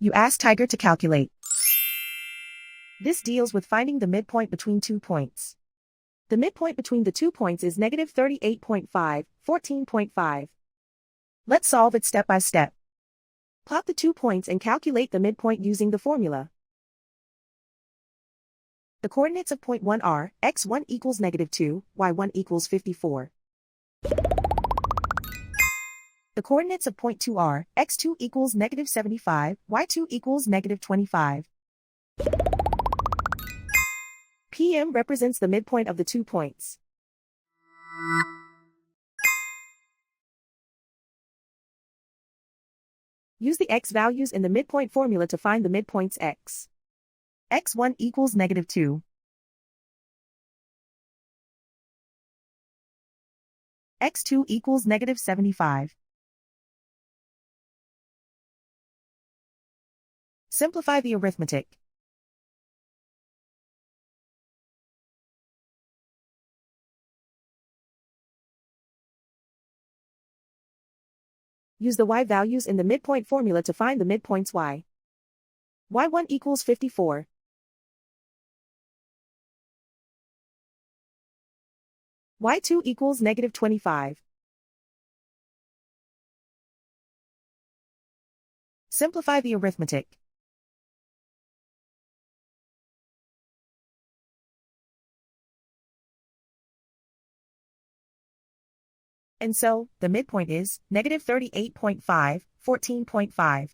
You ask Tiger to calculate. This deals with finding the midpoint between 2 points. The midpoint between the 2 points is negative 38.5, 14.5. Let's solve it step by step. Plot the 2 points and calculate the midpoint using the formula. The coordinates of point 1 are, x1 equals negative 2, y1 equals 54. The coordinates of point 2 are, x2 equals negative 75, y2 equals negative 25. PM represents the midpoint of the 2 points. Use the x values in the midpoint formula to find the midpoints x. x1 equals negative 2. x2 equals negative 75. Simplify the arithmetic. Use the y values in the midpoint formula to find the midpoints y. y1 equals 54. y2 equals negative 25. Simplify the arithmetic. And so, the midpoint is negative 38.5, 14.5.